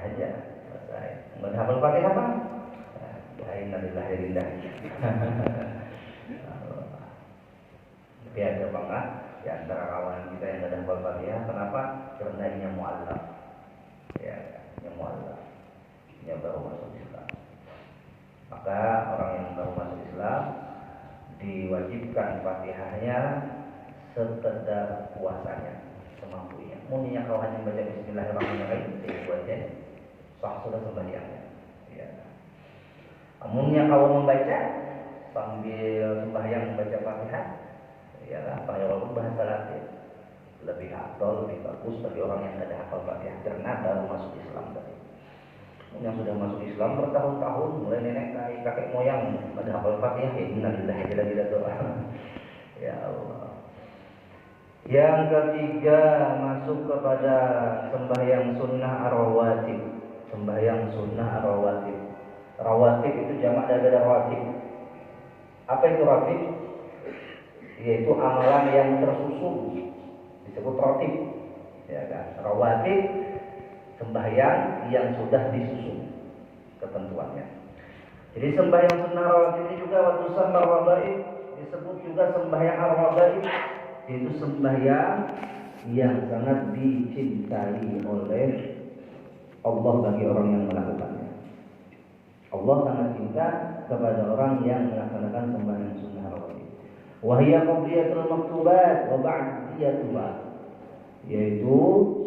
aja selesai. Nggak hafal Fatihah apa? Innalillahi wa inna ilaihi Tapi ada banget di antara kawan kita yang nggak hafal Fatihah. Kenapa? Karena ini mu'allaf. Ya, ini mu'allaf. Ini baru masuk Islam. Maka orang yang baru masuk Islam diwajibkan Fatihahnya sekedar puasanya, semampunya. Mungkin kau hanya baca Bismillahirrahmanirrahim, itu aja sah sudah sembahyangnya. Ya. Namunnya kau membaca sambil sembahyang membaca Fatihah, ialah walaupun bahasa Latin lebih afdal, lebih bagus bagi orang yang tidak hafal Fatihah karena baru masuk Islam tadi. Yang sudah masuk Islam bertahun-tahun, mulai nenek kakek moyang pada hafal Fatihah, ya innalillahi wa inna ilaihi raji'un. Ya Allah. Yang ketiga masuk kepada sembahyang sunnah ar-rawatib. Sembahyang sunnah ar-rawatib. Rawatib itu jamak dari rawatib. Apa itu rawatib? Yaitu amalan yang tersusun, disebut rawatib. Ya kan? Rawatib sembahyang yang sudah disusun ketentuannya. Jadi sembahyang sunnah rawatib ini juga waktu sambar wabaib disebut juga sembahyang ar-wabaib, yaitu sembahyang yang sangat dicintai oleh Allah bagi orang yang melakukannya. Allah sangat cinta kepada orang yang melaksanakan sembahyang sunnah rawatib. Wa hiya qadhiyatul maktubat wa ba'diyatuha, yaitu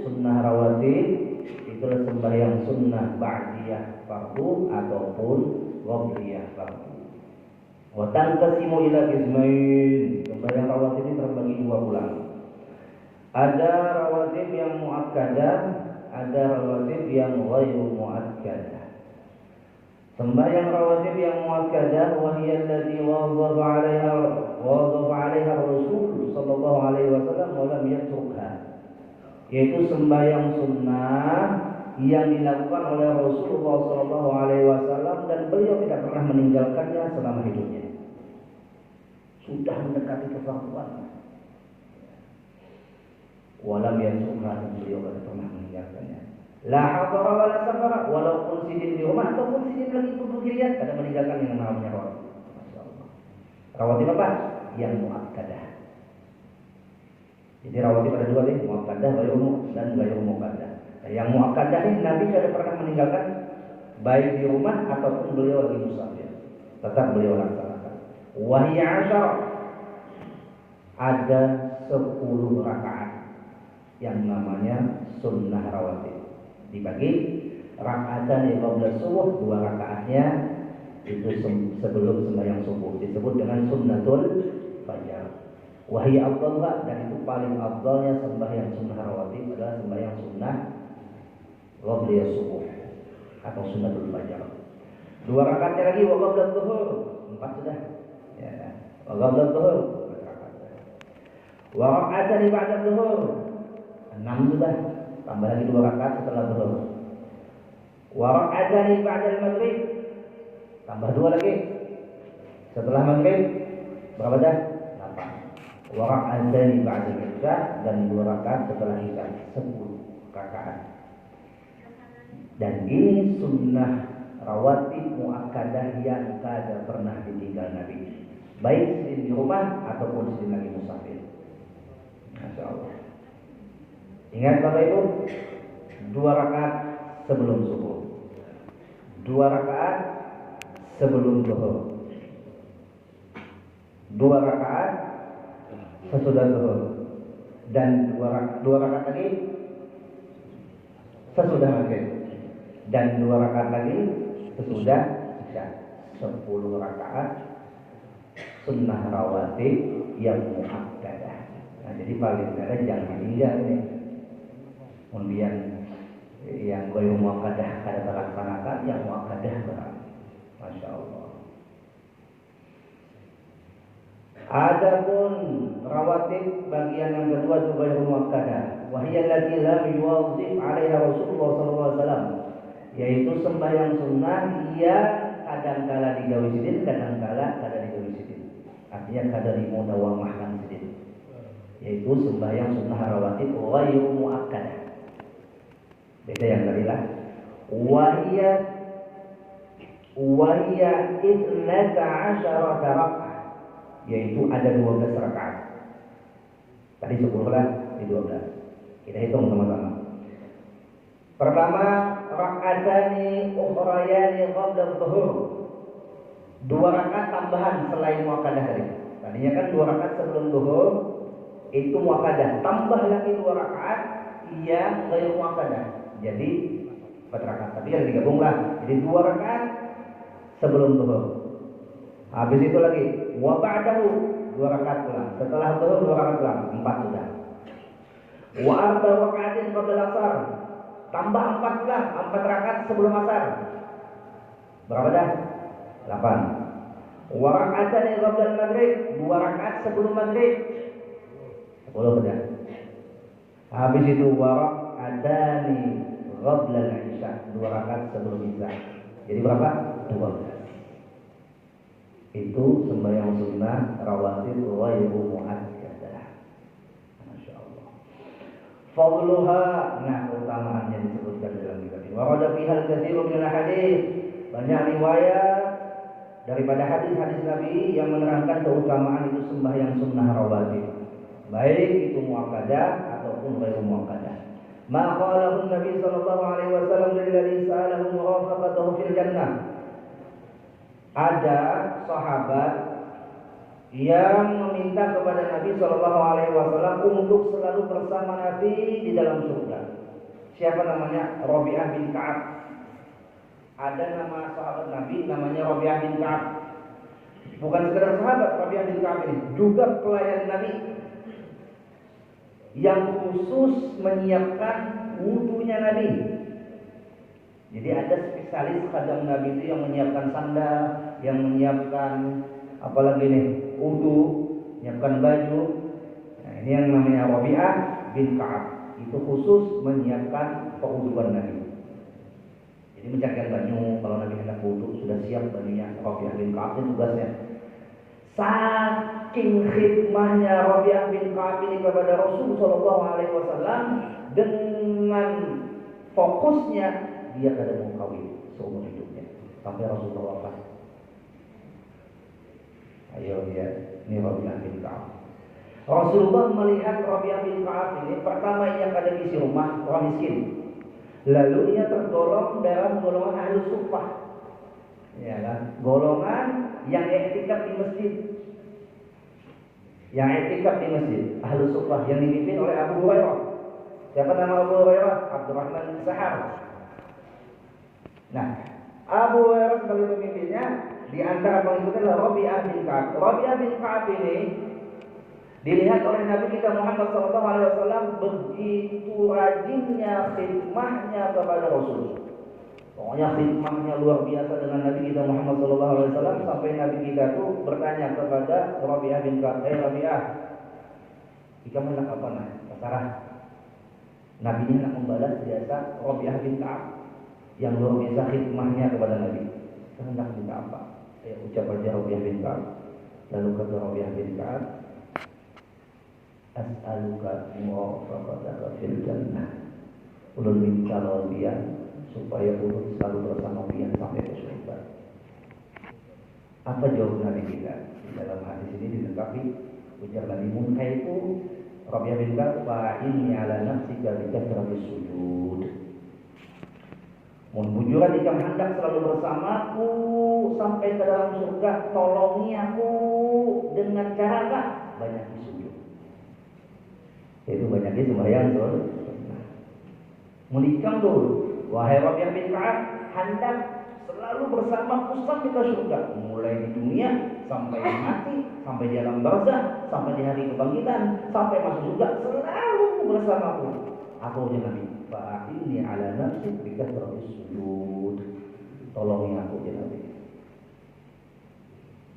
sunnah rawatib itulah sembahyang sunnah ba'diyah fardu ataupun qabliyah fardu. Wa tanqasimu ila qismain. Sembahyang rawatib ini terbagi dua bulan. Ada rawatib yang muakkadah, ada rawatib yang ghairu muakkadah. Sembahyang rawatib yang muakkadah wa hiya allati wadhafa 'alaiha Rasul sallallahu alaihi wasallam wa lam yatrukha. Yaitu sembahyang sunnah yang dilakukan oleh Rasulullah sallallahu alaihi wasallam dan beliau tidak pernah meninggalkannya selama hidupnya. Sudah mendekati kewafatan. Walam yatrukha, beliau tidak pernah meninggalkannya. La hadara wa la safara, walaupun sidin di rumah ataupun sidin lagi bepergian, kada meninggalkan yang namanya rawatib. Masyaallah. Rawatib apa? Yang muakkadah. Jadi rawatib ada dua nih, muakkadah dan ghairu muakkadah. Yang muakkadah ini Nabi tidak pernah meninggalkan baik di rumah ataupun beliau lagi musafir. Tetap beliau laksanakan. Wa hiya 'ashar. Ada 10 rakaat yang namanya sunnah rawatib. Dibagi rakaatan yang qabla subuh, 2 rakaatnya itu sebelum sembahyang subuh, disebut dengan sunnatul fajar. Wahai afdallah, dan itu paling afdalnya sembahyang sunnah rawatib adalah sembahyang sunnah qabla subuh atau sunnatul fajar. 2 rakaatnya lagi wa qabla zuhur, 4 sudah. Ya, wa qabla zuhur 4 rakaat. Wa rakaatan ba'da zuhur 6 sudah. Tambah lagi 2 rakaat setelah zuhur. Wa raka'atan ba'da al-maghrib. Tambah 2 lagi. Setelah maghrib berapa dah? 8. Wa raka'atan ba'da al-isya, dan 2 rakaat setelah isya, 10 rakaat. Dan ini sunnah rawatib muakkadah yang kada pernah ditinggal Nabi. Baik di rumah ataupun di lagi musafir. Masya Allah. Ingat Bapak Ibu, 2 rakaat sebelum subuh, 2 rakaat sebelum zuhur, 2 rakaat sesudah zuhur, dan 2 rakaat lagi sesudah maghrib, dan 2 rakaat lagi sesudah isya. 10 rakaat sunnah rawatib yang muakkadah. Nah, jadi paling tidak jangan tinggal ini. Kemudian yang ghairu muakkadah kada terlaksanakan, yang muakkadah berat. Masya Allah. Adapun rawatib bagian yang kedua itu ghairu muakkadah. Wa hiya allati lam yuwazzif 'alaiha Rasulullah sallallahu alaihi wasallam. Yaitu sembahyang sunnah yang kadang-kala digawe sidin, kadang-kala kada digawe sidin. Artinya kada dimudawamahkan sidin. Yaitu sembahyang sunnah rawatib ghairu muakkadah. Beda yang tadi lah. Wahia ithnata asyarata raka'ah, yaitu ada 12 rakaat. Tadi 10 lah, di 12. Kita hitung sama-sama. Pertama, raka'atani ukhrayani qabla dhuhur. 2 rakaat tambahan selain muakkadah tadi. Tadinya kan 2 rakaat sebelum zuhur itu muakkadah, tambah lagi 2 rakaat yang ghair muakkadah. Jadi 4 rakaat. Tapi yang digabung lah. Jadi 2 rakaat sebelum zuhur. Habis itu lagi wa ba'dahu 2 rakaat pulang. Setelah zuhur 2 rakaat pulang, 4 sudah. Wa arba rakaatin qabla asar. Tambah 4 pulang, 4 rakaat sebelum asar. Berapa dah? 8. Wa raka'atan qabla maghrib, 2 rakaat sebelum maghrib. 10 sudah. Habis itu wa raka'atani qabla al-isya, 2 rakaat sebelum isya. Jadi berapa? 12. Itu sembahyang sunnah rawatib ghairu muakkadah. Masyaallah. Fadluha, nah keutamaannya disebutkan dalam kitab ini. Wa qad fiha al-katsirun min al-hadits. Banyak riwayat daripada hadis-hadis Nabi yang menerangkan keutamaan itu sembahyang sunnah rawatib, baik itu muakkadah ataupun ghairu muakkadah. Ma qalahu Nabi sallallahu alaihi wasallam lilladzi sa'alahu murafaqatahu fil jannah. Ada sahabat yang meminta kepada Nabi sallallahu alaihi wasallam untuk selalu bersama Nabi di dalam surga. Siapa namanya? Rabi'ah bin Ka'ab. Ada nama sahabat Nabi namanya Rabi'ah bin Ka'ab. Bukan sekedar sahabat Rabi'ah bin Ka'ab ini, juga pelayan Nabi yang khusus menyiapkan wudunya Nabi. Jadi ada spesialis khadam Nabi itu yang menyiapkan sandal, yang menyiapkan apalagi nih wudu, menyiapkan baju. Nah, ini yang namanya Rabi'ah bin Ka'ab. Itu khusus menyiapkan pewuduan Nabi. Jadi mencarikan baju, kalau Nabi hendak wudu sudah siap bajunya. Rabi'ah bin Ka'ab itu tugasnya. Saking khidmahnya Rabi'ah bin Ka'ab ini kepada Rasul sallallahu alaihi wasallam, dengan fokusnya dia kada mau kawin seumur hidupnya sampai Rasulullah wafat. Ayo ya, ini Rabi'ah bin Ka'ab. Rasulullah melihat Rabi'ah bin Ka'ab ini, pertama ia kada isi rumah, orang miskin. Lalu ia tergolong dalam golongan ahli suffah, ya kan? Golongan yang i'tikaf di masjid, ahli suffah yang dipimpin oleh Abu Hurairah. Siapa nama Abu Hurairah? Abdurrahman bin Sahar. Nah, Abu Hurairah sebagai pemimpinnya, di antara pengikutnya adalah Rabi'ah bin Ka'ab. Rabi'ah bin Ka'ab ini dilihat oleh Nabi kita Muhammad SAW begitu rajinnya khidmahnya kepada Rasul. Pokoknya khidmahnya luar biasa dengan Nabi kita Muhammad SAW, sampai Nabi kita tuh bertanya kepada Rabi'ah bin Ka'ab, Rabi'ah, ikamu hendak apa nah? Terserah. Nabi ini hendak membalas jasa Rabi'ah bin Ka'ab yang luar biasa khidmahnya kepada Nabi. Hendak minta apa? Ya ucap aja Rabi'ah bin Ka'ab. Lalu kata Rabi'ah bin Ka'ab, as'aluka murafaqataka fil jannah. Ulun minta lawan supaya ulun selalu bersama pian sampai ke surga. Apa jawab Nabi kita? Di dalam hadis ini dilengkapi ujar Nabi Munkar itu, Rabi'ah bin Ka'ab, fa'inni ala nafsika bi kathrati sujud. Mun bujuran ikam hendak selalu bersamaku sampai ke dalam surga, tolongi aku dengan cara apa? Banyak sujud. Itu banyaknya sembahyang sunnah. Menikam dulu, wahai Rabi'ah bin Ka'ab, hendak selalu bersamaku sampai ke surga, mulai di dunia sampai mati, sampai di alam barzah, sampai di hari kebangkitan, sampai masuk surga, selalu bersamaku. Apa ujar Nabi? Fa'inni ala nafsi bi kathrati sujud. Tolongi aku ya Nabi.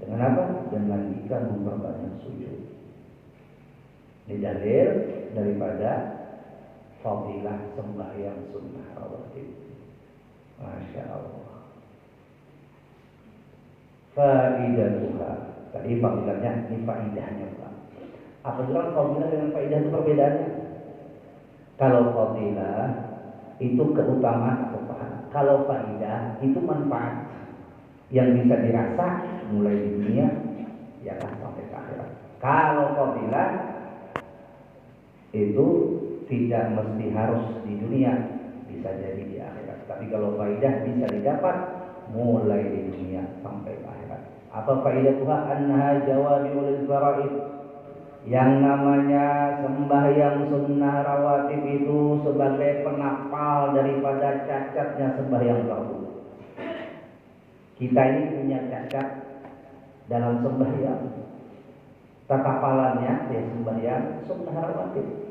Dengan apa? Dengan ikan memperbanyak sujud. Ini dalil daripada fadilah sembahyang sunnah rawatib. Masya Allah. Faidatuha. Tadi fadilahnya, ini faidahnya Pak. Apa bilang fadilah dengan faidah itu perbedaannya? Kalau fadilah itu keutamaan atau pahala. Kalau faidah itu manfaat yang bisa dirasa mulai di dunia ya kan sampai ke akhirat. Kalau fadilah itu tidak mesti harus di dunia, bisa jadi di akhirat. Tapi kalau faidah bisa didapat mulai di dunia sampai ke akhirat. Apa faidatuha? Annaha jawami'ul faraid. Yang namanya sembahyang sunnah rawatib itu sebagai penapal daripada cacatnya sembahyang fardu. Kita ini punya cacat dalam sembahyang. Tatapalannya ya sembahyang sunnah rawatib.